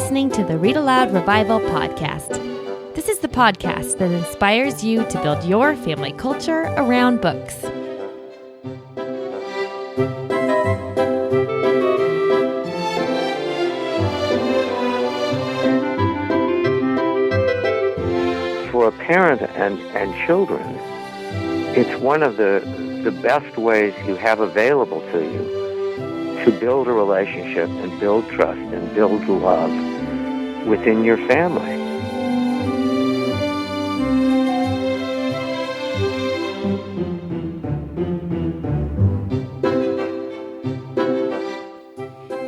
listening to the Read-Aloud Revival podcast. This is the podcast that inspires you to build your family culture around books. For a parent and children, it's one of the best ways you have available to you to build a relationship and build trust and build love within your family.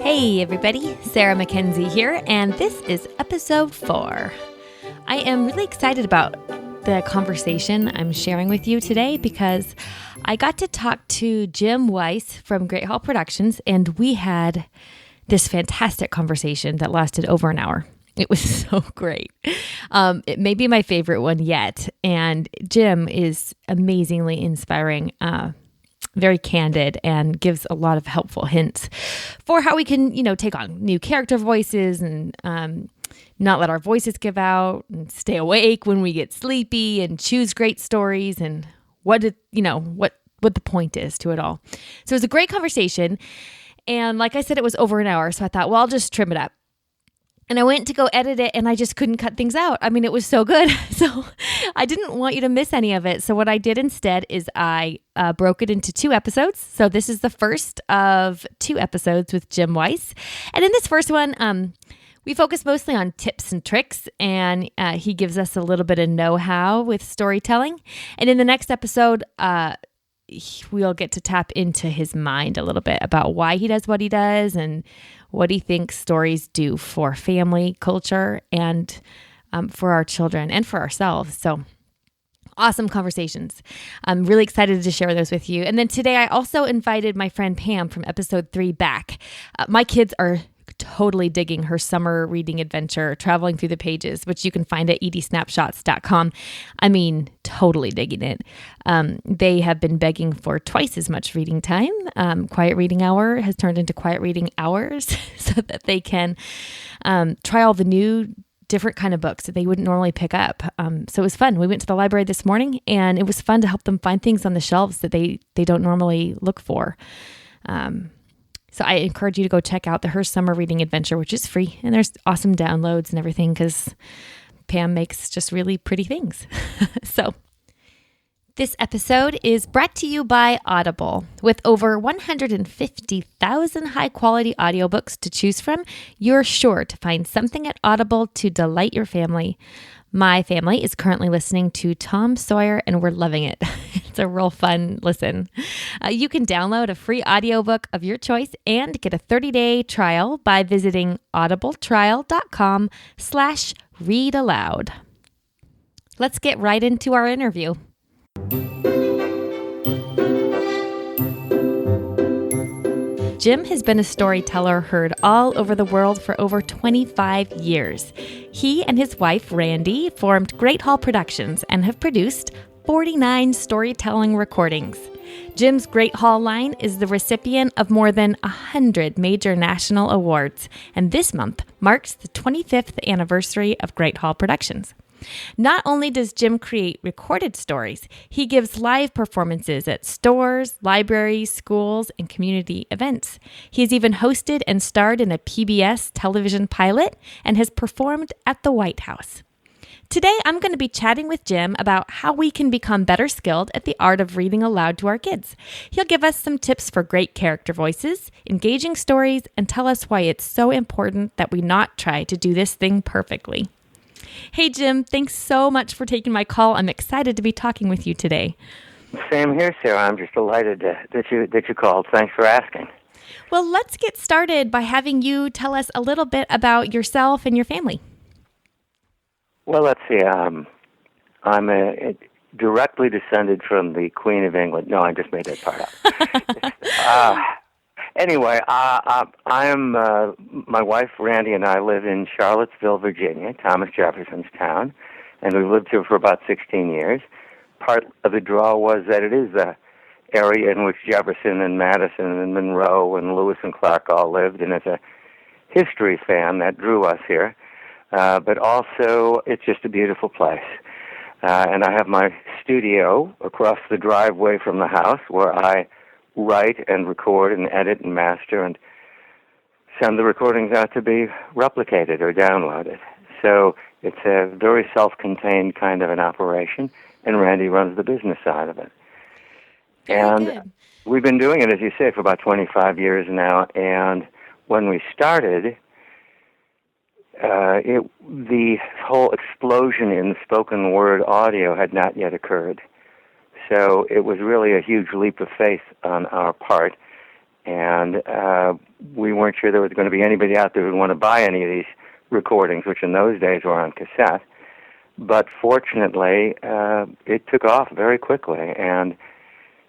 Hey everybody, Sarah Mackenzie here, and this is episode 4. I am really excited about the conversation I'm sharing with you today because I got to talk to Jim Weiss from Great Hall Productions, and we had this fantastic conversation that lasted over an hour. It was so great. It may be my favorite one yet, and Jim is amazingly inspiring, very candid, and gives a lot of helpful hints for how we can, take on new character voices and not let our voices give out and stay awake when we get sleepy and choose great stories and what the point is to it all. So it was a great conversation. And like I said, it was over an hour. So I thought, well, I'll just trim it up. And I went to go edit it and I just couldn't cut things out. I mean, it was so good. So I didn't want you to miss any of it. So what I did instead is I broke it into 2 episodes. So this is the first of 2 episodes with Jim Weiss. And in this first one, we focus mostly on tips and tricks, and he gives us a little bit of know-how with storytelling. And in the next episode, we'll get to tap into his mind a little bit about why he does what he does and what he thinks stories do for family culture and for our children and for ourselves. So awesome conversations. I'm really excited to share those with you. And then today I also invited my friend Pam from episode 3 back. My kids are totally digging her summer reading adventure, Traveling Through the Pages, which you can find at edsnapshots.com. I mean, totally digging it. They have been begging for twice as much reading time. Quiet Reading Hour has turned into Quiet Reading Hours so that they can try all the new different kind of books that they wouldn't normally pick up. So it was fun. We went to the library this morning, and it was fun to help them find things on the shelves that they don't normally look for. So I encourage you to go check out Her Summer Reading Adventure, which is free. And there's awesome downloads and everything because Pam makes just really pretty things. So this episode is brought to you by Audible. With over 150,000 high-quality audiobooks to choose from, you're sure to find something at Audible to delight your family. My family is currently listening to Tom Sawyer, and we're loving it. It's a real fun listen. You can download a free audiobook of your choice and get a 30-day trial by visiting audibletrial.com/readaloud. Let's get right into our interview. Jim has been a storyteller heard all over the world for over 25 years. He and his wife, Randy, formed Great Hall Productions and have produced 49 storytelling recordings. Jim's Great Hall line is the recipient of more than 100 major national awards, and this month marks the 25th anniversary of Great Hall Productions. Not only does Jim create recorded stories, he gives live performances at stores, libraries, schools, and community events. He has even hosted and starred in a PBS television pilot and has performed at the White House. Today, I'm going to be chatting with Jim about how we can become better skilled at the art of reading aloud to our kids. He'll give us some tips for great character voices, engaging stories, and tell us why it's so important that we not try to do this thing perfectly. Hey, Jim, thanks so much for taking my call. I'm excited to be talking with you today. Same here, Sarah. I'm just delighted that you called. Thanks for asking. Well, let's get started by having you tell us a little bit about yourself and your family. Well, let's see. I'm directly descended from the Queen of England. No, I just made that part up. Anyway, my wife, Randy, and I live in Charlottesville, Virginia, Thomas Jefferson's town, and we've lived here for about 16 years. Part of the draw was that it is the area in which Jefferson and Madison and Monroe and Lewis and Clark all lived, and it's a history fan that drew us here, but also it's just a beautiful place. And I have my studio across the driveway from the house where I write and record and edit and master and send the recordings out to be replicated or downloaded. So it's a very self-contained kind of an operation, and Randy runs the business side of it. Very good. We've been doing it, as you say, for about 25 years now, and when we started, the whole explosion in spoken word audio had not yet occurred. So it was really a huge leap of faith on our part, and we weren't sure there was going to be anybody out there who would want to buy any of these recordings, which in those days were on cassette. But fortunately, it took off very quickly, and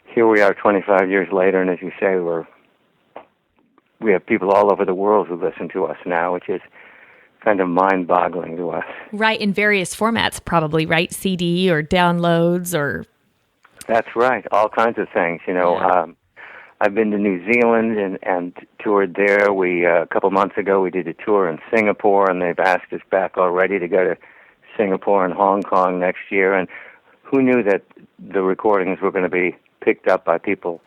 here we are 25 years later, and as you say, we have people all over the world who listen to us now, which is kind of mind-boggling to us. Right, in various formats probably, right? CD or downloads or... That's right, all kinds of things. Yeah. I've been to New Zealand and toured there. A couple months ago, we did a tour in Singapore, and they've asked us back already to go to Singapore and Hong Kong next year. And who knew that the recordings were going to be picked up by people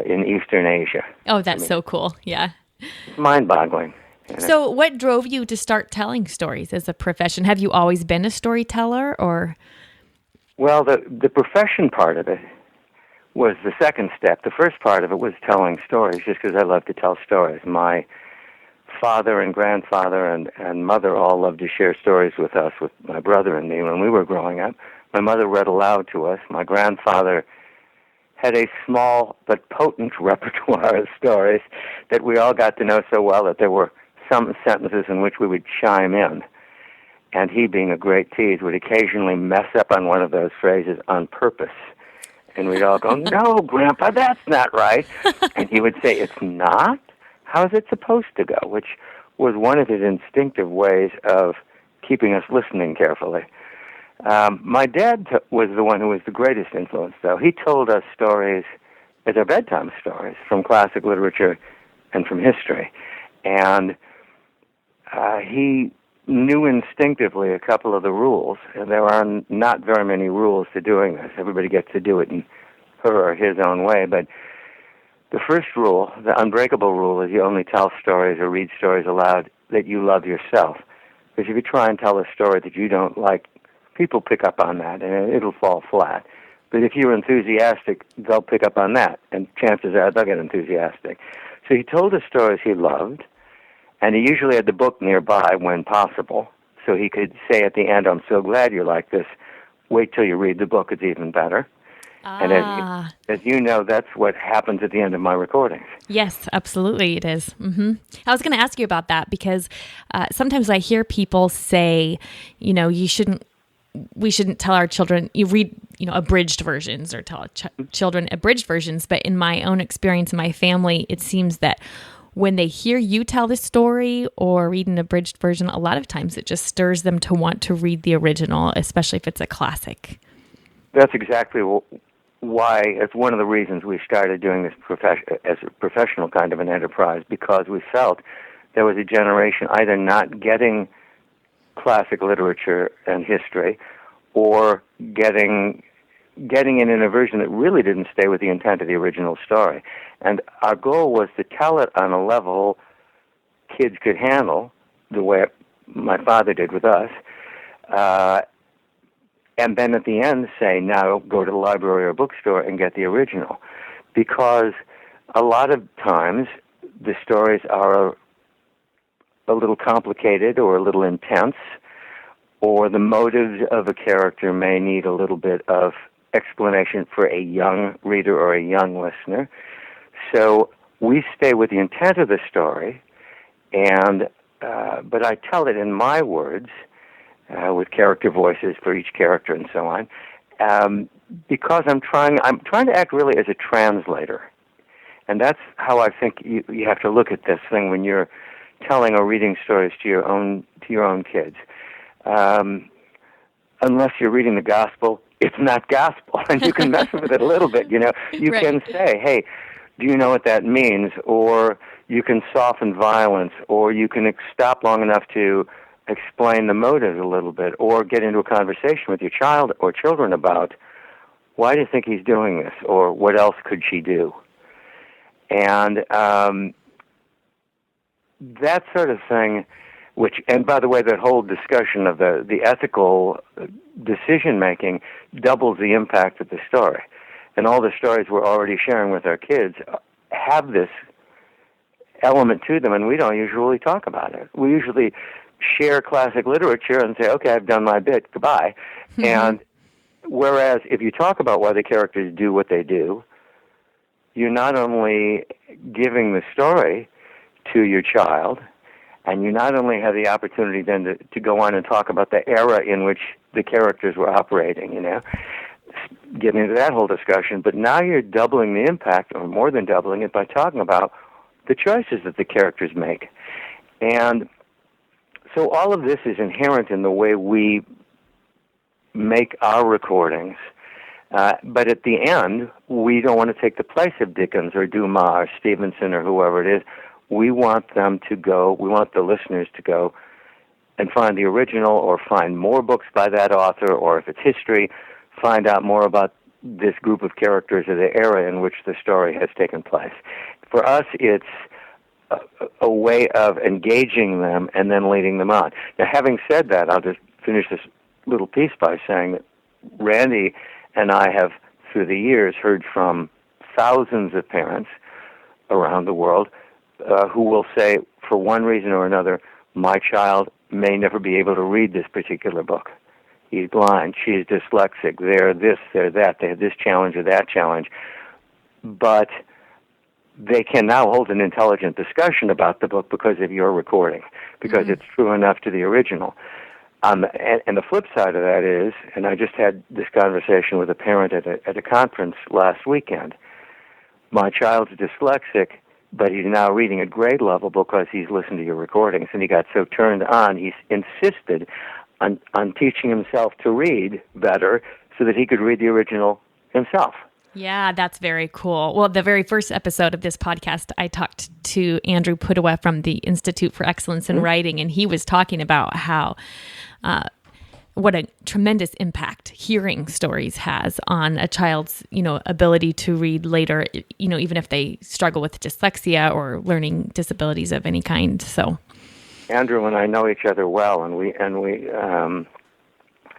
in Eastern Asia? Oh, that's so cool. Yeah. It's mind-boggling. So what drove you to start telling stories as a profession? Have you always been a storyteller, or? Well, the profession part of it was the second step. The first part of it was telling stories, just because I love to tell stories. My father and grandfather and mother all loved to share stories with us, with my brother and me when we were growing up. My mother read aloud to us. My grandfather had a small but potent repertoire of stories that we all got to know so well that there were some sentences in which we would chime in. And he, being a great tease, would occasionally mess up on one of those phrases on purpose. And we'd all go, "No, Grandpa, that's not right." And he would say, "It's not? How is it supposed to go?" Which was one of his instinctive ways of keeping us listening carefully. My dad was the one who was the greatest influence, though. He told us stories as our bedtime stories from classic literature and from history. And he knew instinctively a couple of the rules, and there are not very many rules to doing this. Everybody gets to do it in her or his own way, but the first rule, the unbreakable rule, is you only tell stories or read stories aloud that you love yourself. Because if you try and tell a story that you don't like, people pick up on that, and it'll fall flat. But if you're enthusiastic, they'll pick up on that, and chances are they'll get enthusiastic. So he told us stories he loved, and he usually had the book nearby when possible, so he could say at the end, "I'm so glad you like this. Wait till you read the book, it's even better." And as you know, that's what happens at the end of my recordings. Yes, absolutely it is. Mm-hmm. I was going to ask you about that because sometimes I hear people say, we shouldn't tell our children, you read, abridged versions or tell children abridged versions. But in my own experience in my family, it seems that when they hear you tell the story or read an abridged version, a lot of times it just stirs them to want to read the original, especially if it's a classic. That's exactly why, it's one of the reasons we started doing this as a professional kind of an enterprise, because we felt there was a generation either not getting classic literature and history or getting it in a version that really didn't stay with the intent of the original story. And our goal was to tell it on a level kids could handle, the way my father did with us, and then at the end say, now go to the library or bookstore and get the original. Because a lot of times the stories are a little complicated or a little intense, or the motives of a character may need a little bit of explanation for a young reader or a young listener. So we stay with the intent of the story, and but I tell it in my words, with character voices for each character and so on, because I'm trying to act really as a translator, and that's how I think you have to look at this thing when you're telling or reading stories to your own kids. Unless you're reading the gospel, it's not gospel, and you can mess with it a little bit. You Right. can say, "Hey, do you know what that means?" Or you can soften violence, or you can stop long enough to explain the motives a little bit, or get into a conversation with your child or children about, why do you think he's doing this, or what else could she do? And that sort of thing, and by the way, that whole discussion of the ethical decision-making doubles the impact of the story. And all the stories we're already sharing with our kids have this element to them, and we don't usually talk about it. We usually share classic literature and say, okay, I've done my bit, goodbye. Mm-hmm. And whereas if you talk about why the characters do what they do, you're not only giving the story to your child, and you not only have the opportunity then to go on and talk about the era in which the characters were operating, getting into that whole discussion, but now you're doubling the impact, or more than doubling it, by talking about the choices that the characters make. And so all of this is inherent in the way we make our recordings. But at the end, we don't want to take the place of Dickens or Dumas or Stevenson or whoever it is. We want the listeners to go and find the original, or find more books by that author, or if it's history, find out more about this group of characters or the era in which the story has taken place. For us, it's a way of engaging them and then leading them on. Now, having said that, I'll just finish this little piece by saying that Randy and I have, through the years, heard from thousands of parents around the world who will say, for one reason or another, my child may never be able to read this particular book. He's blind, she's dyslexic, they're this, they're that, they have this challenge or that challenge. But they can now hold an intelligent discussion about the book because of your recording, because it's true enough to the original. And the flip side of that is, and I just had this conversation with a parent at a conference last weekend, my child's dyslexic, but he's now reading at grade level because he's listened to your recordings, and he got so turned on, he insisted on teaching himself to read better so that he could read the original himself. Yeah, that's very cool. Well, the very first episode of this podcast, I talked to Andrew Pudawa from the Institute for Excellence in Writing, and he was talking about how what a tremendous impact hearing stories has on a child's, ability to read later, even if they struggle with dyslexia or learning disabilities of any kind. So, Andrew and I know each other well, and we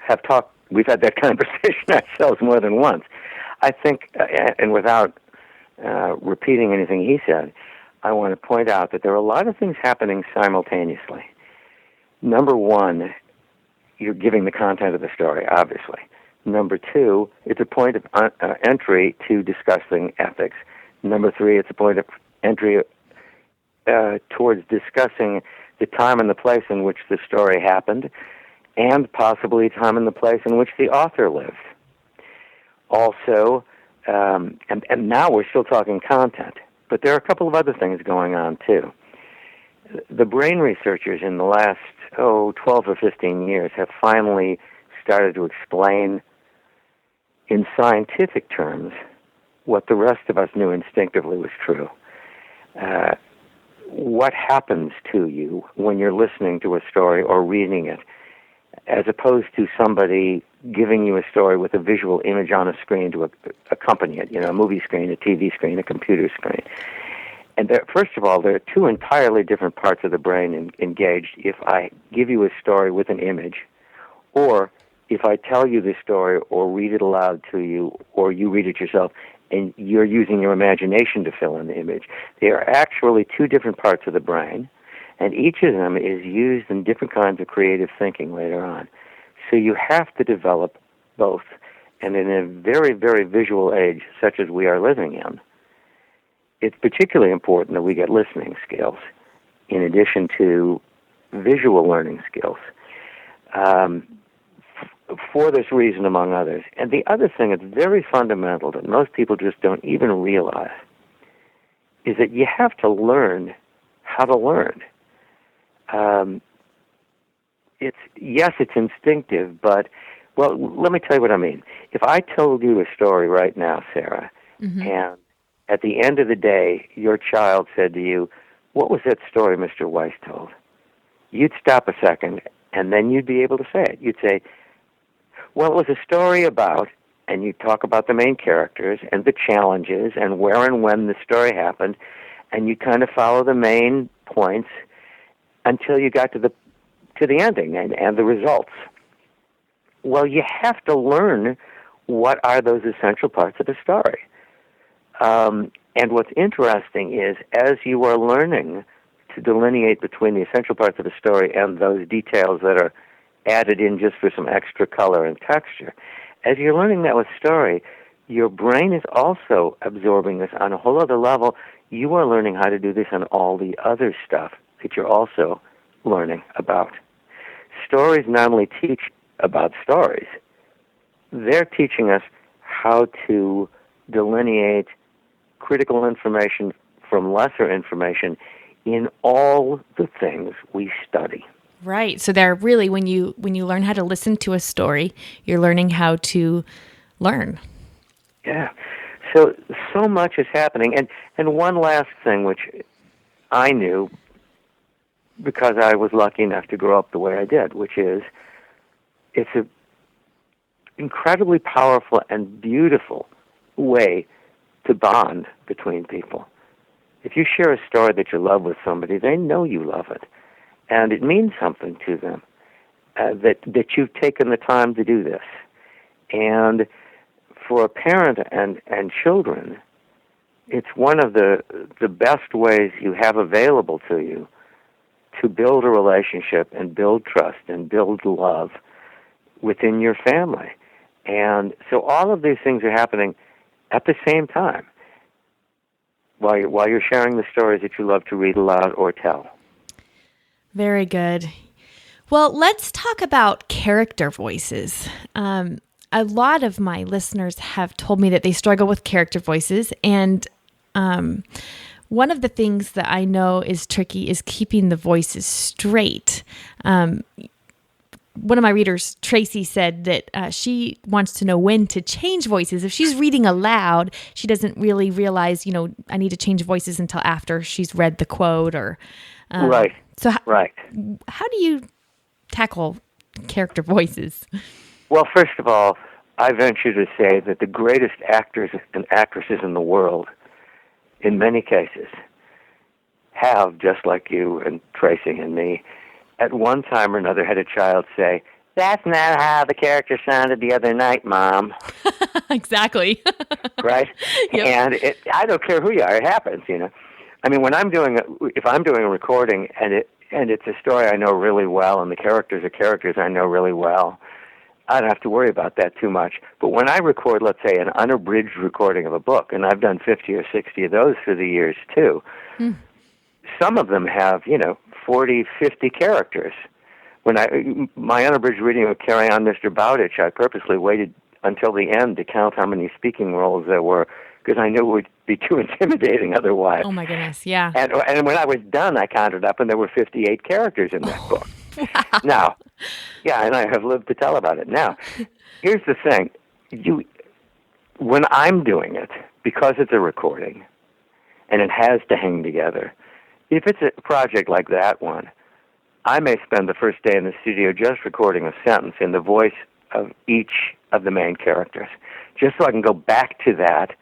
have talked. We've had that conversation ourselves more than once. I think, and without repeating anything he said, I want to point out that there are a lot of things happening simultaneously. Number one, you're giving the content of the story, obviously. Number two, it's a point of entry to discussing ethics. Number three, it's a point of entry towards discussing the time and the place in which the story happened, and possibly time and the place in which the author lived. Also, and now we're still talking content, but there are a couple of other things going on, too. The brain researchers in the last, 12 or 15 years have finally started to explain in scientific terms what the rest of us knew instinctively was true. What happens to you when you're listening to a story or reading it, as opposed to somebody giving you a story with a visual image on a screen to accompany it, a movie screen, a TV screen, a computer screen. And first of all, there are two entirely different parts of the brain engaged if I give you a story with an image, or if I tell you this story or read it aloud to you, or you read it yourself, and you're using your imagination to fill in the image. They are actually two different parts of the brain, and each of them is used in different kinds of creative thinking later on. So you have to develop both. And in a very, very visual age, such as we are living in, it's particularly important that we get listening skills in addition to visual learning skills for this reason, among others. And the other thing that's very fundamental that most people just don't even realize is that you have to learn how to learn. It's instinctive, but, well, let me tell you what I mean. If I told you a story right now, Sarah, and at the end of the day, your child said to you, what was that story Mr. Weiss told? You'd stop a second, and then you'd be able to say it. You'd say, well, it was a story about, and you'd talk about the main characters and the challenges and where and when the story happened, and you kind of follow the main points until you got to the ending and the results. Well, you have to learn what are those essential parts of the story. And what's interesting is, as you are learning to delineate between the essential parts of the story and those details that are added in just for some extra color and texture, as you're learning that with story, your brain is also absorbing this on a whole other level. You are learning how to do this on all the other stuff that you're also learning about. Stories not only teach about stories, they're teaching us how to delineate critical information from lesser information in all the things we study. Right. So they're really, when you learn how to listen to a story, you're learning how to learn. Yeah. So much is happening. And one last thing, which I knew because I was lucky enough to grow up the way I did, which is it's an incredibly powerful and beautiful way to bond between people. If you share a story that you love with somebody, they know you love it. And it means something to them that you've taken the time to do this. And for a parent and children, it's one of the best ways you have available to you to build a relationship and build trust and build love within your family. And so all of these things are happening at the same time while you're sharing the stories that you love to read aloud or tell. Very good. Well, let's talk about character voices. A lot of my listeners have told me that they struggle with character voices, and one of the things that I know is tricky is keeping the voices straight. One of my readers, Tracy, said that she wants to know when to change voices. If she's reading aloud, she doesn't really realize, I need to change voices until after she's read the quote or... Right. So right. How do you tackle character voices? Well, first of all, I venture to say that the greatest actors and actresses in the world, in many cases, have, just like you and Tracy and me, at one time or another had a child say, "That's not how the character sounded the other night, Mom." Exactly. Right? Yep. And I don't care who you are, it happens, I mean, if I'm doing a recording and it's a story I know really well and the characters are characters I know really well, I don't have to worry about that too much. But when I record, let's say, an unabridged recording of a book, and I've done 50 or 60 of those through the years too, some of them have, 40, 50 characters. When my unabridged reading of Carry On, Mr. Bowditch, I purposely waited until the end to count how many speaking roles there were, because I knew it would be too intimidating otherwise. Oh, my goodness, yeah. And when I was done, I counted up, and there were 58 characters in that book. Wow. Now, yeah, and I have lived to tell about it. Now, here's the thing. When I'm doing it, because it's a recording, and it has to hang together, if it's a project like that one, I may spend the first day in the studio just recording a sentence in the voice of each of the main characters, just so I can go back to that.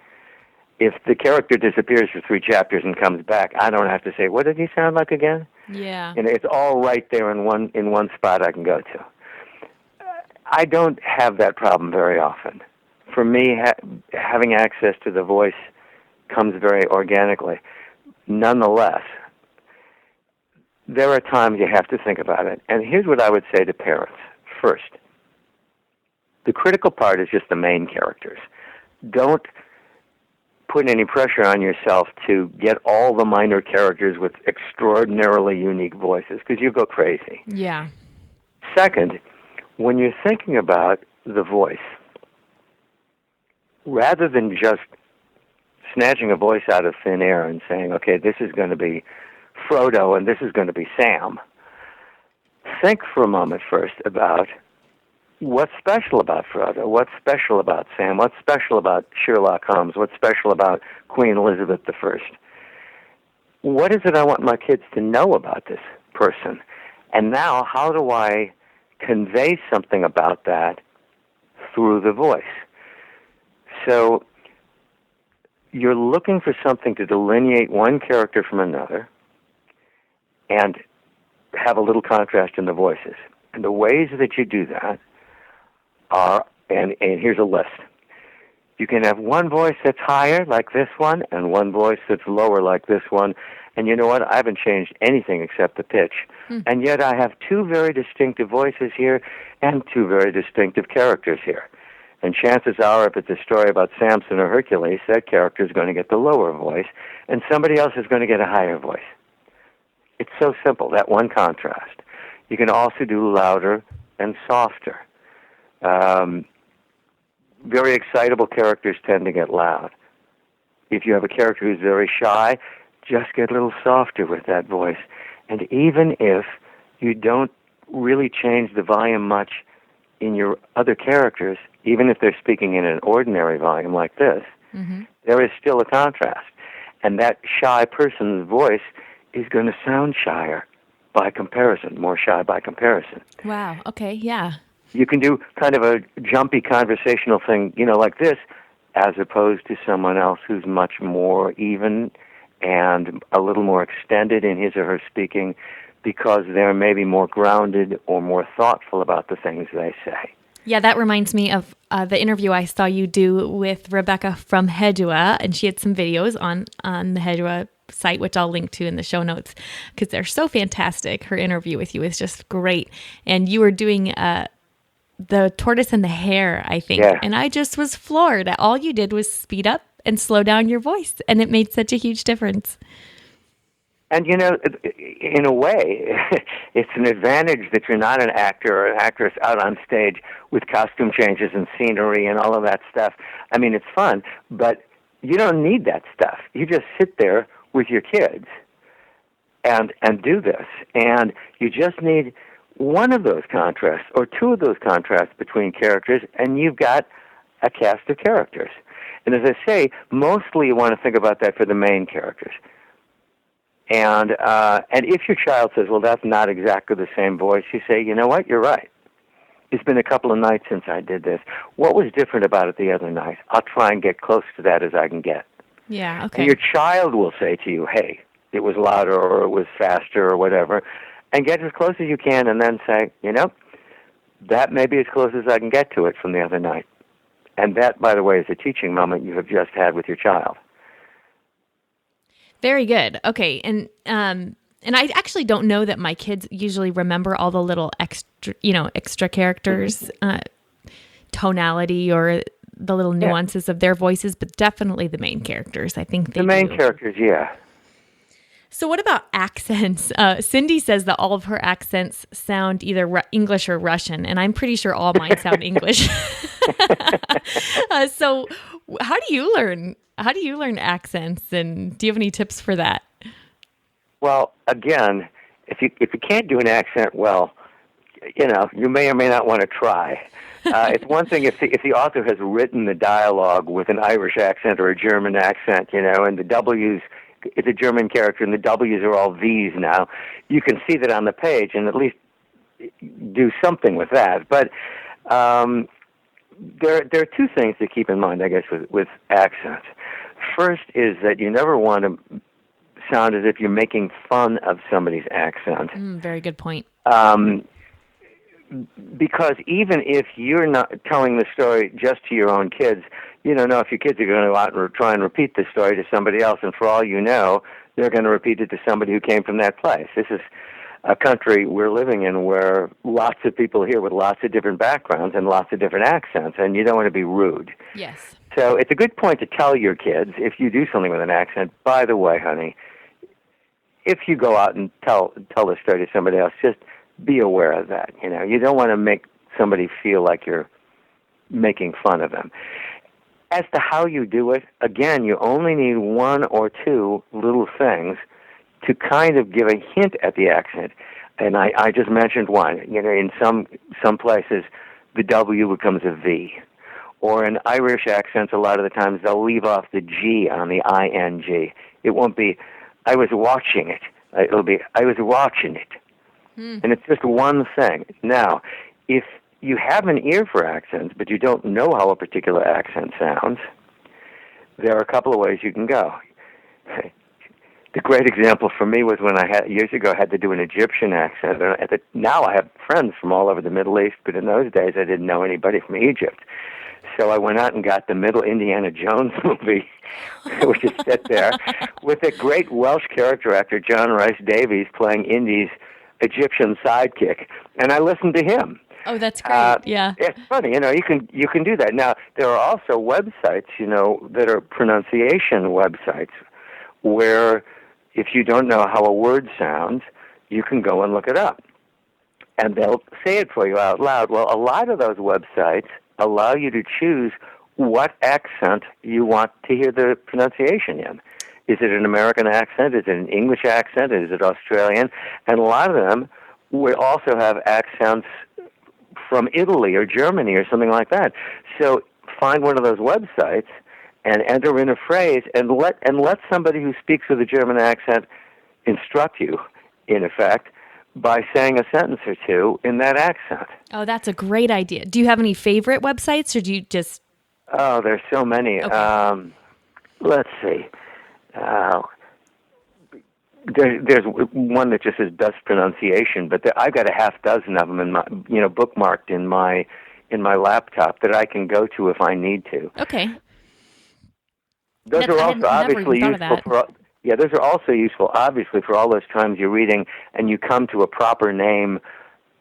If the character disappears for 3 chapters and comes back, I don't have to say, "What did he sound like again?" Yeah. And it's all right there in one spot I can go to. I don't have that problem very often. For me, having access to the voice comes very organically. Nonetheless, there are times you have to think about it. And here's what I would say to parents. First, the critical part is just the main characters. Don't put any pressure on yourself to get all the minor characters with extraordinarily unique voices, because you go crazy. Yeah. Second, when you're thinking about the voice, rather than just snatching a voice out of thin air and saying, okay, this is going to be Frodo and this is going to be Sam, think for a moment first about what's special about Frodo, what's special about Sam, what's special about Sherlock Holmes, what's special about Queen Elizabeth I. what is it I want my kids to know about this person? And now, how do I convey something about that through the voice? So you're looking for something to delineate one character from another and have a little contrast in the voices. And the ways that you do that are, and here's a list. You can have one voice that's higher, like this one, and one voice that's lower, like this one. And you know what? I haven't changed anything except the pitch. And yet I have two very distinctive voices here and two very distinctive characters here. And chances are, if it's a story about Samson or Hercules, that character is going to get the lower voice, and somebody else is going to get a higher voice. It's so simple, that one contrast. You can also do louder and softer. Very excitable characters tend to get loud. If you have a character who's very shy, just get a little softer with that voice. And even if you don't really change the volume much in your other characters, even if they're speaking in an ordinary volume like this, there is still a contrast. And that shy person's voice is going to sound shyer by comparison, more shy by comparison. Wow, okay, yeah. You can do kind of a jumpy conversational thing, like this, as opposed to someone else who's much more even and a little more extended in his or her speaking, because they're maybe more grounded or more thoughtful about the things they say. Yeah, that reminds me of the interview I saw you do with Rebecca from Hedua, and she had some videos on the Hedua site, which I'll link to in the show notes, because they're so fantastic. Her interview with you is just great. And you were doing the tortoise and the hare, I think, and I just was floored. All you did was speed up and slow down your voice, and it made such a huge difference. And, in a way, it's an advantage that you're not an actor or an actress out on stage with costume changes and scenery and all of that stuff. I mean, it's fun, but you don't need that stuff. You just sit there with your kids and do this. And you just need one of those contrasts or two of those contrasts between characters, and you've got a cast of characters. And as I say, mostly you want to think about that for the main characters. And if your child says, well, that's not exactly the same voice, you say, you know what, you're right. It's been a couple of nights since I did this. What was different about it the other night? I'll try and get close to that as I can get. Yeah, okay. And your child will say to you, hey, it was louder or it was faster or whatever, and get as close as you can and then say, that may be as close as I can get to it from the other night. And that, by the way, is a teaching moment you have just had with your child. Very good. Okay. And I actually don't know that my kids usually remember all the little extra characters, tonality or the little nuances of their voices, but definitely the main characters. I think they do. The main characters, yeah. So what about accents? Cindy says that all of her accents sound either English or Russian, and I'm pretty sure all mine sound English. So how do you learn accents, and do you have any tips for that? Well, again, if you can't do an accent well, you may or may not want to try. It's one thing if the author has written the dialogue with an Irish accent or a German accent, and the W's, it's a German character and the W's are all V's now. You can see that on the page and at least do something with that. But there are two things to keep in mind, I guess, with accents. First is that you never want to sound as if you're making fun of somebody's accent. Very good point. Because even if you're not telling the story just to your own kids, you don't know if your kids are going to go out and try and repeat the story to somebody else, and for all you know, they're going to repeat it to somebody who came from that place. This is a country we're living in where lots of people here with lots of different backgrounds and lots of different accents, and you don't want to be rude. Yes. So it's a good point to tell your kids, if you do something with an accent, by the way, honey, if you go out and tell the story to somebody else, just be aware of that. You don't want to make somebody feel like you're making fun of them. As to how you do it, again, you only need one or two little things to kind of give a hint at the accent. And I just mentioned one. In some places, the W becomes a V. Or in Irish accents, a lot of the times, they'll leave off the G on the ING. It won't be I was watching it. I was watching it. And it's just one thing. Now, if you have an ear for accents, but you don't know how a particular accent sounds, there are a couple of ways you can go. The great example for me was when years ago, I had to do an Egyptian accent. Now I have friends from all over the Middle East, but in those days I didn't know anybody from Egypt. So I went out and got the middle Indiana Jones movie, which is set there, with a great Welsh character actor, John Rhys Davies, playing Indy's Egyptian sidekick, and I listened to him. Oh, that's great. Yeah. It's funny, you can do that. Now, there are also websites, that are pronunciation websites where if you don't know how a word sounds, you can go and look it up. And they'll say it for you out loud. Well, a lot of those websites allow you to choose what accent you want to hear the pronunciation in. Is it an American accent? Is it an English accent? Is it Australian? And a lot of them will also have accents from Italy or Germany or something like that. So find one of those websites and enter in a phrase and let somebody who speaks with a German accent instruct you, in effect, by saying a sentence or two in that accent. Oh, that's a great idea. Do you have any favorite websites, or do you just... Oh, there's so many. Okay. Let's see. There's one that just says best pronunciation, but I've got a half dozen of them in my, bookmarked in my laptop that I can go to if I need to. Okay. Those are also obviously useful for. Yeah, those are also useful, obviously, for all those times you're reading and you come to a proper name,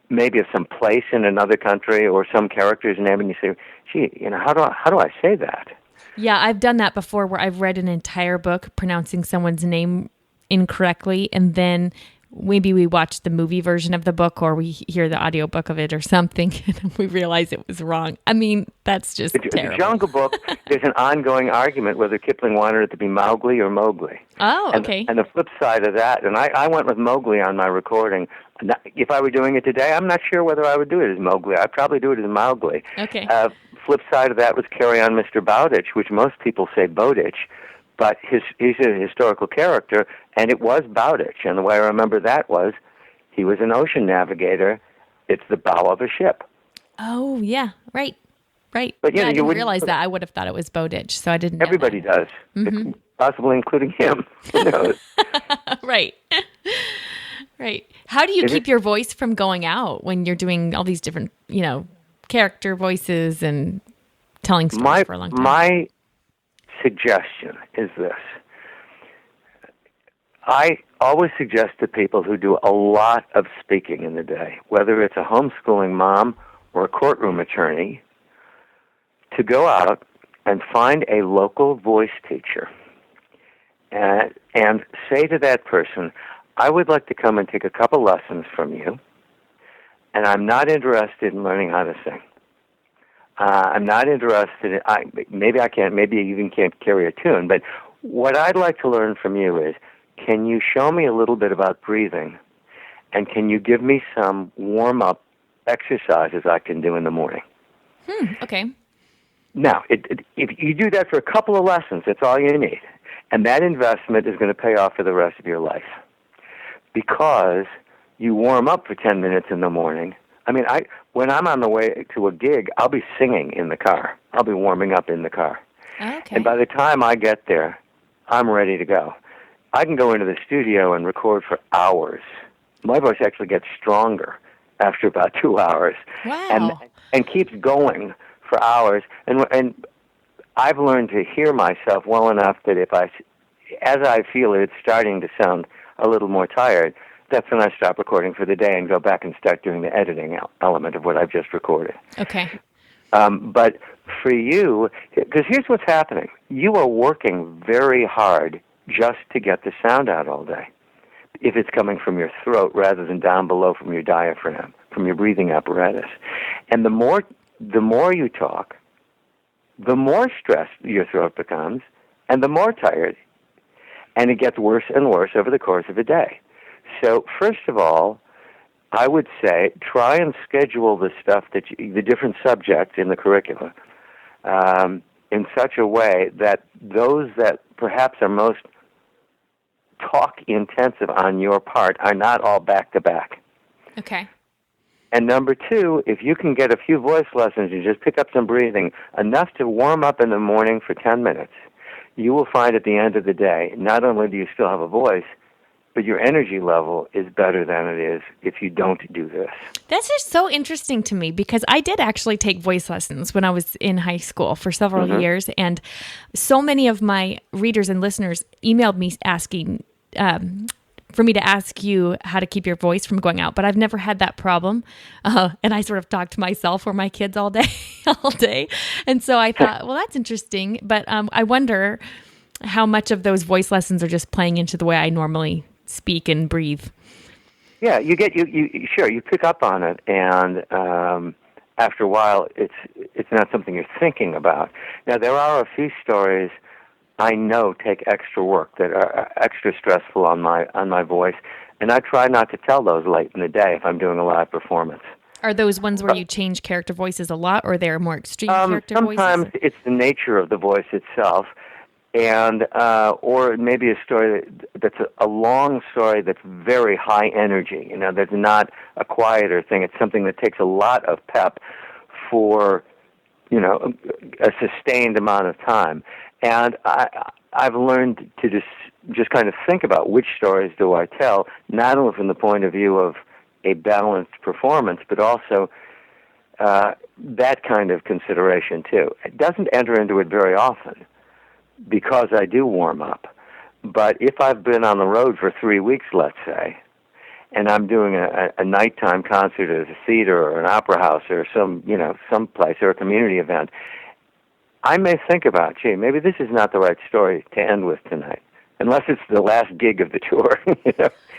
maybe of some place in another country or some character's name, and you say, "Gee, how do I say that?" Yeah, I've done that before, where I've read an entire book pronouncing someone's name incorrectly, and then maybe we watch the movie version of the book or we hear the audiobook of it or something, and we realize it was wrong. I mean, that's just terrible. The Jungle Book, there's an ongoing argument whether Kipling wanted it to be Mowgli or Mowgli. Oh, okay. And the flip side of that, and I went with Mowgli on my recording. If I were doing it today, I'm not sure whether I would do it as Mowgli. I'd probably do it as Mowgli. Okay. Flip side of that was Carry On Mr. Bowditch, which most people say Bowditch, but he's a historical character, and it was Bowditch. And the way I remember that was he was an ocean navigator. It's the bow of a ship. Oh, yeah, right. But yeah, I didn't realize that. I would have thought it was Bowditch, so I didn't know Everybody that. does, possibly including him. Who knows? Right. How do you keep your voice from going out when you're doing all these different, character voices and telling stories for a long time? My suggestion is this. I always suggest to people who do a lot of speaking in the day, whether it's a homeschooling mom or a courtroom attorney, to go out and find a local voice teacher and say to that person, I would like to come and take a couple lessons from you, and I'm not interested in learning how to sing. I'm not interested in, maybe you even can't carry a tune, but what I'd like to learn from you is, can you show me a little bit about breathing, and can you give me some warm-up exercises I can do in the morning? Okay. Now, if you do that for a couple of lessons, that's all you need. And that investment is going to pay off for the rest of your life. Because you warm up for 10 minutes in the morning. I mean, when I'm on the way to a gig, I'll be singing in the car. I'll be warming up in the car. Okay. And by the time I get there, I'm ready to go. I can go into the studio and record for hours. My voice actually gets stronger after about 2 hours. Wow. And keeps going for hours. And I've learned to hear myself well enough that as I feel it's starting to sound a little more tired, that's when I stop recording for the day and go back and start doing the editing element of what I've just recorded. Okay. But for you, because here's what's happening. You are working very hard just to get the sound out all day, if it's coming from your throat rather than down below from your diaphragm, from your breathing apparatus. And the more you talk, the more stressed your throat becomes, and the more tired. And it gets worse and worse over the course of a day. So, first of all, I would say try and schedule the stuff the different subjects in the curricula in such a way that those that perhaps are most talk intensive on your part are not all back-to-back. Okay. And number two, if you can get a few voice lessons and just pick up some breathing, enough to warm up in the morning for 10 minutes, you will find at the end of the day, not only do you still have a voice, but your energy level is better than it is if you don't do this. That's just so interesting to me because I did actually take voice lessons when I was in high school for several years. And so many of my readers and listeners emailed me asking for me to ask you how to keep your voice from going out. But I've never had that problem. And I sort of talk to myself or my kids all day. And so I thought, well, that's interesting. But I wonder how much of those voice lessons are just playing into the way I normally speak and breathe. Yeah, you pick up on it, and after a while, it's not something you're thinking about. Now, there are a few stories I know take extra work that are extra stressful on my voice, and I try not to tell those late in the day if I'm doing a live performance. Are those ones where you change character voices a lot, or they're more extreme character voices? Sometimes it's the nature of the voice itself. And or maybe a story that's a long story that's very high energy. That's not a quieter thing. It's something that takes a lot of pep for a sustained amount of time. And I've learned to just kind of think about which stories do I tell, not only from the point of view of a balanced performance, but also that kind of consideration too. It doesn't enter into it very often, because I do warm up. But if I've been on the road for 3 weeks, let's say, and I'm doing a nighttime concert at a theater or an opera house or some place or a community event, I may think about, gee, maybe this is not the right story to end with tonight, unless it's the last gig of the tour.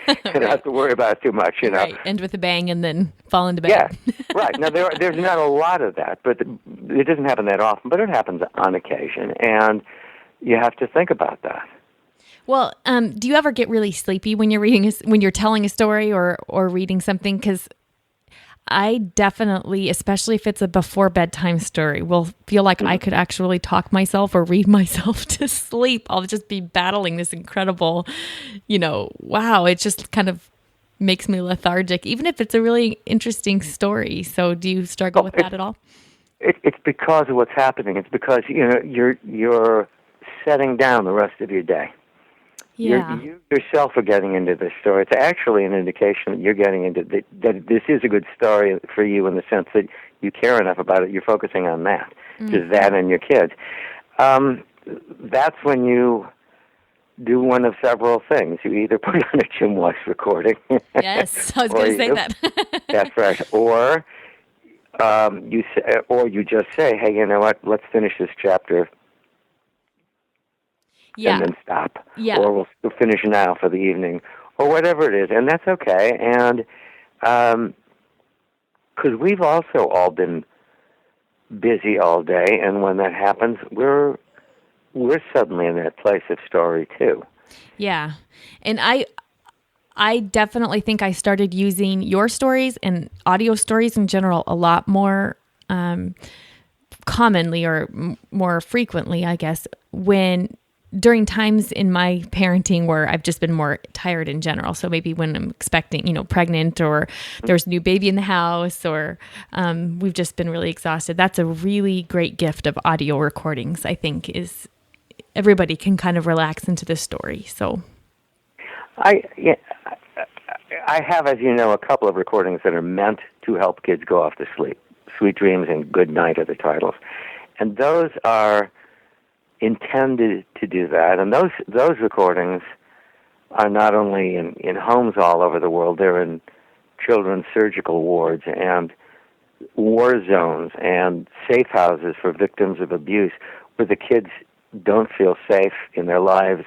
I don't have to worry about it too much. Right, end with a bang and then fall into bed. Yeah, right. Now, there's not a lot of that, but it doesn't happen that often, but it happens on occasion, and you have to think about that. Well, do you ever get really sleepy when you're telling a story or reading something? Because I definitely, especially if it's a before bedtime story, will feel like I could actually talk myself or read myself to sleep. I'll just be battling this incredible, wow, it just kind of makes me lethargic, even if it's a really interesting story. So do you struggle with that at all? It's because of what's happening. It's because, you're setting down the rest of your day. Yeah. You yourself are getting into this story. It's actually an indication that you're getting into that this is a good story for you in the sense that you care enough about it. You're focusing on that, just that and your kids. That's when you do one of several things. You either put on a Jim Weiss recording. Yes, I was going to say that. That's right. Or you just say, hey, you know what? Let's finish this chapter. Yeah. And then stop. Yeah. Or we'll finish now for the evening, or whatever it is, and that's okay. And because we've also all been busy all day, and when that happens, we're suddenly in that place of story too. Yeah, and I definitely think I started using your stories and audio stories in general a lot more commonly or more frequently, I guess, during times in my parenting where I've just been more tired in general. So maybe when I'm expecting, pregnant, or there's a new baby in the house, or we've just been really exhausted. That's a really great gift of audio recordings, I think, is everybody can kind of relax into this story. So I have, as you know, a couple of recordings that are meant to help kids go off to sleep. Sweet Dreams and Good Night are the titles. And those are intended to do that. And those recordings are not only in homes all over the world, they're in children's surgical wards and war zones and safe houses for victims of abuse, where the kids don't feel safe in their lives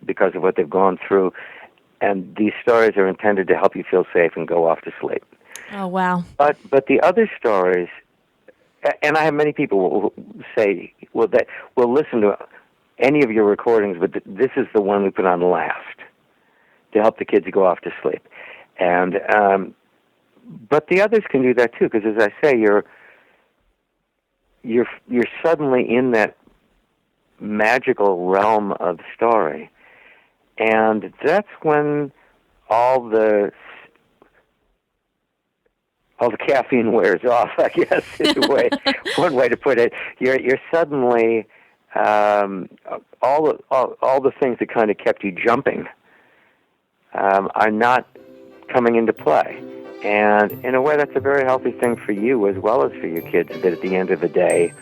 because of what they've gone through. And these stories are intended to help you feel safe and go off to sleep. Oh, wow. But the other stories, and I have many people who say, well, that we'll listen to any of your recordings, but this is the one we put on last to help the kids go off to sleep. And but the others can do that too, because as I say, you're suddenly in that magical realm of story, And that's when all the caffeine wears off, I guess, is one way to put it. You're suddenly all the things that kind of kept you jumping are not coming into play. And in a way, that's a very healthy thing for you as well as for your kids, that at the end of the day,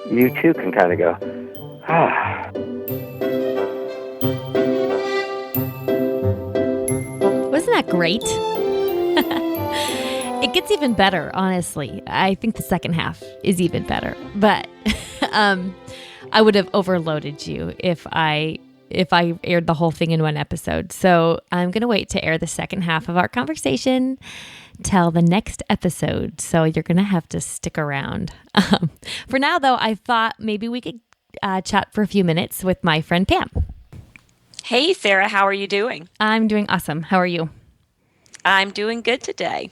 you too can kind of go, ah. Wasn't that great? It gets even better, honestly. I think the second half is even better. But I would have overloaded you if I aired the whole thing in one episode. So I'm going to wait to air the second half of our conversation till the next episode. So you're going to have to stick around. For now, though, I thought maybe we could chat for a few minutes with my friend Pam. Hey, Sarah, how are you doing? I'm doing awesome. How are you? I'm doing good today.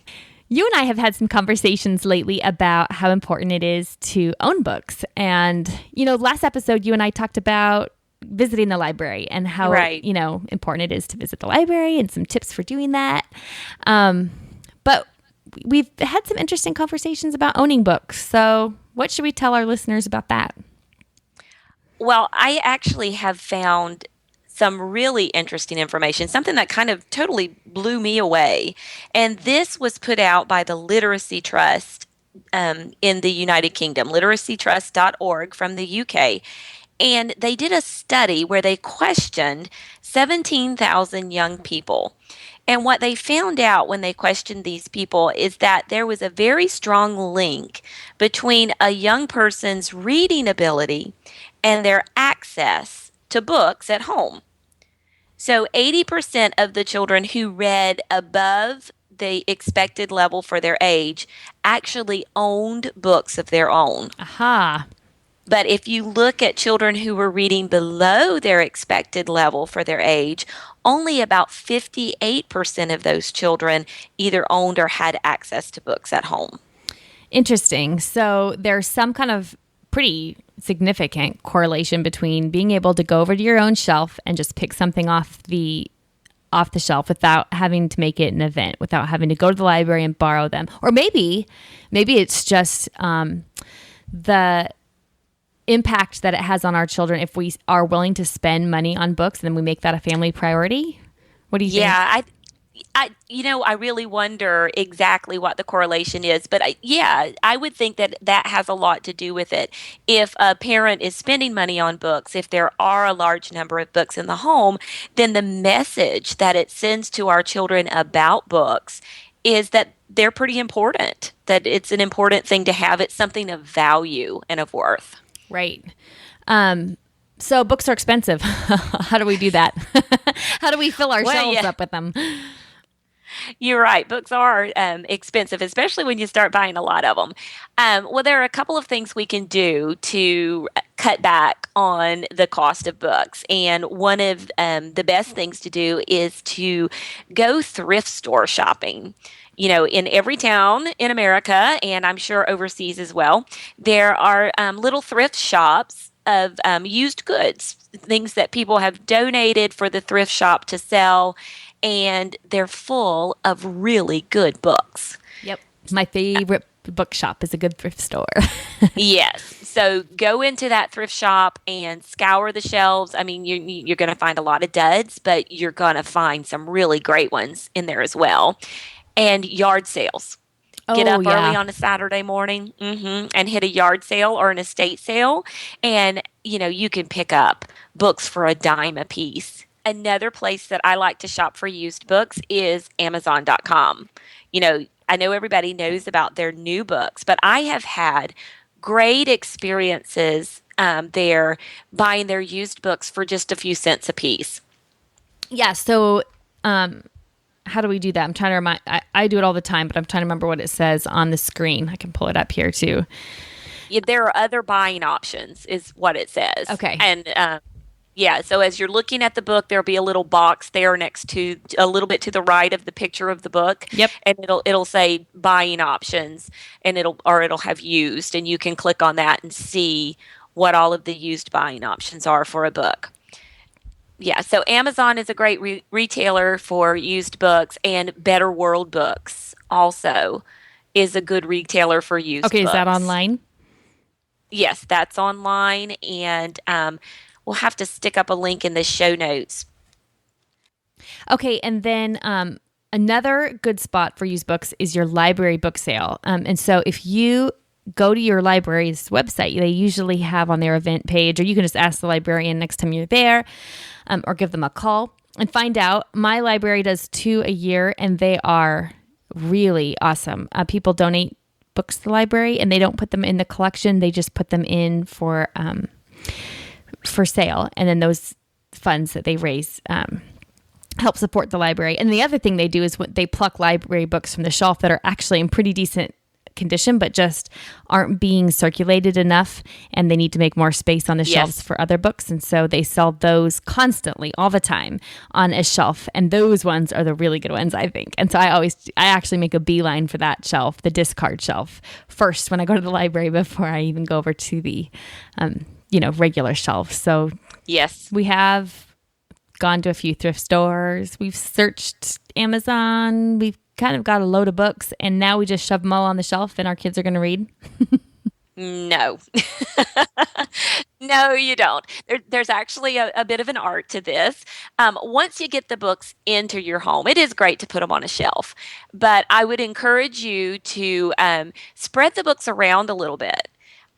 You and I have had some conversations lately about how important it is to own books. And, last episode, you and I talked about visiting the library and how, important it is to visit the library and some tips for doing that. But we've had some interesting conversations about owning books. So what should we tell our listeners about that? Well, I actually have found some really interesting information, something that kind of totally blew me away. And this was put out by the Literacy Trust in the United Kingdom, literacytrust.org from the UK. And they did a study where they questioned 17,000 young people. And what they found out when they questioned these people is that there was a very strong link between a young person's reading ability and their access to books at home. So 80% of the children who read above the expected level for their age actually owned books of their own. Aha. But if you look at children who were reading below their expected level for their age, only about 58% of those children either owned or had access to books at home. Interesting. So there's some kind of pretty significant correlation between being able to go over to your own shelf and just pick something off the shelf without having to make it an event, without having to go to the library and borrow them. Or maybe it's just the impact that it has on our children if we are willing to spend money on books and then we make that a family priority. What do you think? Yeah, I really wonder exactly what the correlation is, but I would think that has a lot to do with it. If a parent is spending money on books, if there are a large number of books in the home, then the message that it sends to our children about books is that they're pretty important, that it's an important thing to have. It's something of value and of worth. Right. So books are expensive. How do we do that? How do we fill our shelves up with them? You're right. Books are expensive, especially when you start buying a lot of them. Well, there are a couple of things we can do to cut back on the cost of books. And one of the best things to do is to go thrift store shopping. In every town in America, and I'm sure overseas as well, there are little thrift shops of used goods, things that people have donated for the thrift shop to sell, and they're full of really good books. Yep. My favorite bookshop is a good thrift store. Yes. So go into that thrift shop and scour the shelves. I mean, you're going to find a lot of duds, but you're going to find some really great ones in there as well. And yard sales. Get up early on a Saturday morning and hit a yard sale or an estate sale. And, you can pick up books for a dime a piece. Another place that I like to shop for used books is Amazon.com. I know everybody knows about their new books, but I have had great experiences there buying their used books for just a few cents a piece. Yeah. So, how do we do that? I'm trying to remind, I do it all the time, but I'm trying to remember what it says on the screen. I can pull it up here too. Yeah, there are other buying options is what it says. Okay. And, so as you're looking at the book, there'll be a little box there next to a little bit to the right of the picture of the book. Yep. And it'll say buying options, and it'll have used, and you can click on that and see what all of the used buying options are for a book. Yeah, so Amazon is a great retailer for used books, and Better World Books also is a good retailer for used Okay, is that books. online? Yes, that's online, and we'll have to stick up a link in the show notes. Okay, and then another good spot for used books is your library book sale. And so if you go to your library's website, they usually have on their event page, or you can just ask the librarian next time you're there, or give them a call and find out. My library does 2 a year, and they are really awesome. People donate books to the library, and they don't put them in the collection. They just put them in for sale, and then those funds that they raise help support the library. And the other thing they do is they pluck library books from the shelf that are actually in pretty decent condition, but just aren't being circulated enough, and they need to make more space on the shelves for other books. And so they sell those constantly, all the time, on a shelf. And those ones are the really good ones, I think. And so I actually make a beeline for that shelf, the discard shelf, first when I go to the library before I even go over to the, regular shelf. So yes, we have gone to a few thrift stores. We've searched Amazon. We've kind of got a load of books, and now we just shove them all on the shelf, and our kids are going to read. No. No, you don't. There's actually a bit of an art to this. Once you get the books into your home, it is great to put them on a shelf, but I would encourage you to spread the books around a little bit.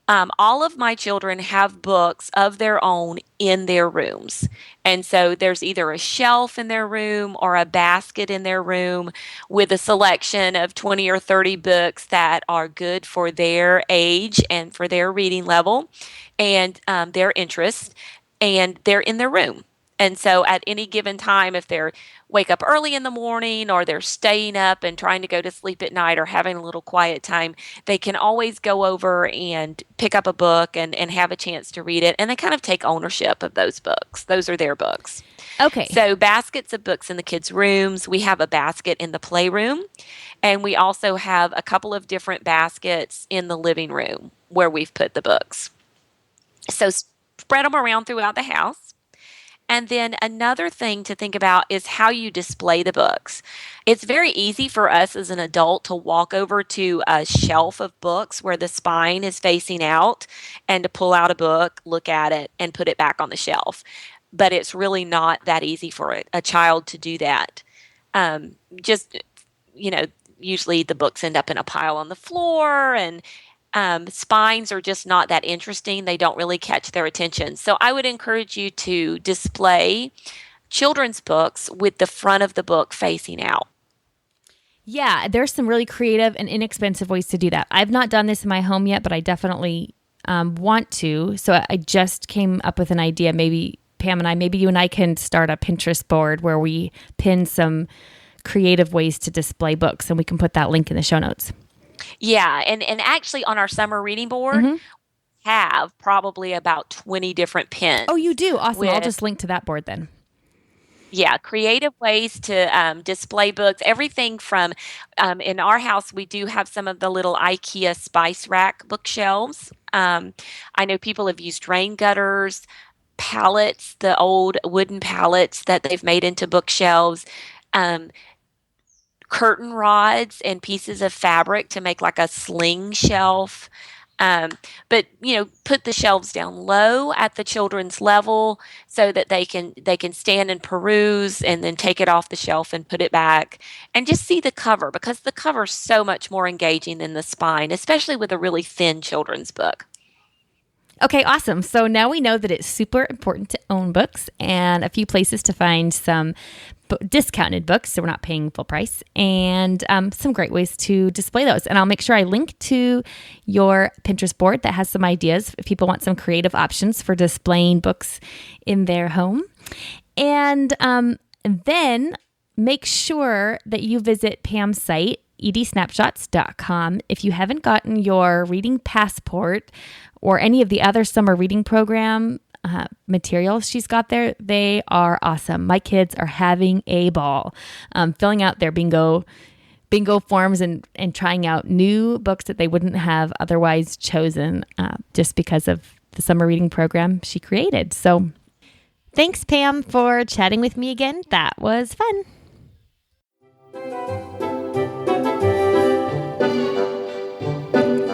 All of my children have books of their own in their rooms. And so there's either a shelf in their room or a basket in their room with a selection of 20 or 30 books that are good for their age and for their reading level and their interest, and they're in their room. And so at any given time, if they're wake up early in the morning, or they're staying up and trying to go to sleep at night, or having a little quiet time, they can always go over and pick up a book and have a chance to read it. And they kind of take ownership of those books. Those are their books. Okay. So baskets of books in the kids' rooms. We have a basket in the playroom. And we also have a couple of different baskets in the living room where we've put the books. So spread them around throughout the house. And then another thing to think about is how you display the books. It's very easy for us as an adult to walk over to a shelf of books where the spine is facing out and to pull out a book, look at it, and put it back on the shelf. But it's really not that easy for a child to do that. Usually the books end up in a pile on the floor, and spines are just not that interesting. They don't really catch their attention. So I would encourage you to display children's books with the front of the book facing out. Yeah, there's some really creative and inexpensive ways to do that. I've not done this in my home yet, but I definitely want to. So I just came up with an idea. Maybe Pam and I, maybe you and I can start a Pinterest board where we pin some creative ways to display books, and we can put that link in the show notes. Yeah, and actually on our summer reading board, we have probably about 20 different pins. Oh, you do? Awesome. I'll just link to that board then. Yeah, creative ways to display books. Everything from, in our house, we do have some of the little IKEA spice rack bookshelves. I know people have used rain gutters, pallets, the old wooden pallets that they've made into bookshelves, curtain rods and pieces of fabric to make like a sling shelf. But put the shelves down low at the children's level so that they can stand and peruse, and then take it off the shelf and put it back, and just see the cover, because the cover is so much more engaging than the spine, especially with a really thin children's book. Okay, awesome. So now we know that it's super important to own books, and a few places to find some discounted books so we're not paying full price, and some great ways to display those. And I'll make sure I link to your Pinterest board that has some ideas if people want some creative options for displaying books in their home. And then make sure that you visit Pam's site, edsnapshots.com. If you haven't gotten your reading passport or any of the other summer reading program materials she's got there, they are awesome. My kids are having a ball filling out their bingo forms and trying out new books that they wouldn't have otherwise chosen just because of the summer reading program she created. So Thanks, Pam, for chatting with me again. That was fun.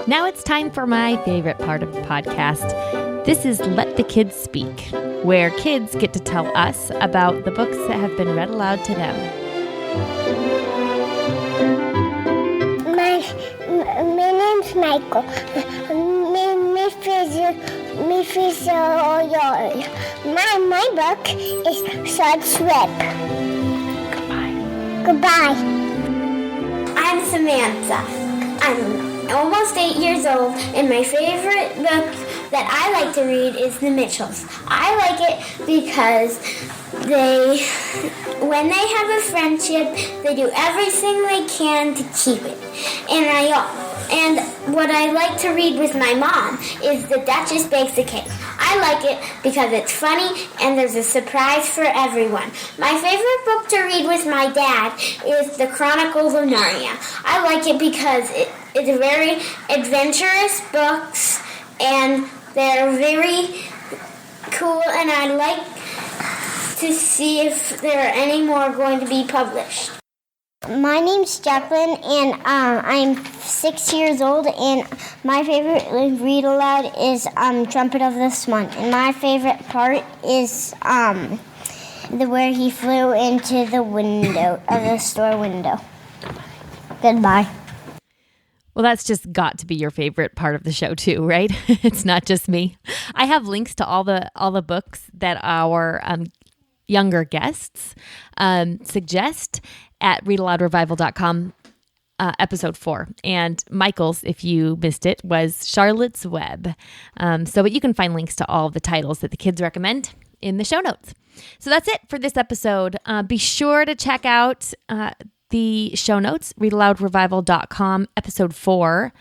Now it's time for my favorite part of the podcast. This is Let the Kids Speak, where kids get to tell us about the books that have been read aloud to them. My name's Michael. My book is Short Slip. Goodbye. I'm Samantha. I'm almost 8 years old, and my favorite book that I like to read is The Mitchells. I like it because when they have a friendship, they do everything they can to keep it. And what I like to read with my mom is The Duchess Bakes a Cake. I like it because it's funny and there's a surprise for everyone. My favorite book to read with my dad is The Chronicles of Narnia. I like it because it's very adventurous books and they're very cool, and I'd like to see if there are any more going to be published. My name's Jacqueline, and I'm 6 years old, and my favorite read aloud is Trumpet of the Sun. And my favorite part is where he flew into the window of the store window. Goodbye. Well, that's just got to be your favorite part of the show too, right? It's not just me. I have links to all the books that our younger guests suggest at readaloudrevival.com, episode 4. And Michael's, if you missed it, was Charlotte's Web. But you can find links to all of the titles that the kids recommend in the show notes. So that's it for this episode. Be sure to check out the show notes, readaloudrevival.com, episode 4.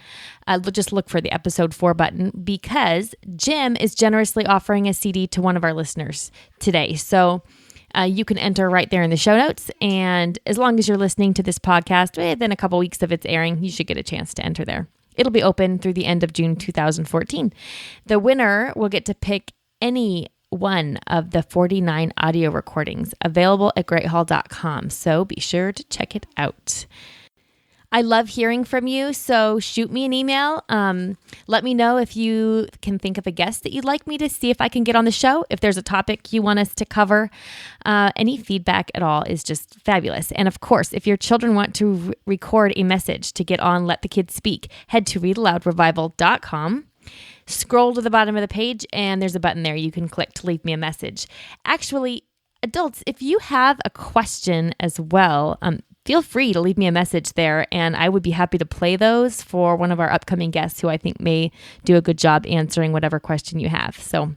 Just look for the episode 4 button because Jim is generously offering a CD to one of our listeners today. So you can enter right there in the show notes. And as long as you're listening to this podcast within a couple weeks of its airing, you should get a chance to enter there. It'll be open through the end of June 2014. The winner will get to pick any one of the 49 audio recordings available at greathall.com. So be sure to check it out. I love hearing from you, so shoot me an email. Let me know if you can think of a guest that you'd like me to see if I can get on the show. If there's a topic you want us to cover, any feedback at all is just fabulous. And of course, if your children want to record a message to get on Let the Kids Speak, head to readaloudrevival.com. Scroll to the bottom of the page, and there's a button there you can click to leave me a message. Actually, adults, if you have a question as well, feel free to leave me a message there, and I would be happy to play those for one of our upcoming guests who I think may do a good job answering whatever question you have. So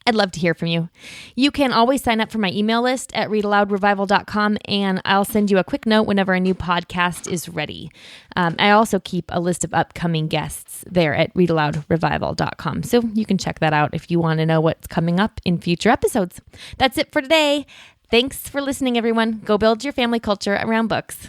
I'd love to hear from you. You can always sign up for my email list at readaloudrevival.com, and I'll send you a quick note whenever a new podcast is ready. I also keep a list of upcoming guests there at readaloudrevival.com, so you can check that out if you want to know what's coming up in future episodes. That's it for today. Thanks for listening, everyone. Go build your family culture around books.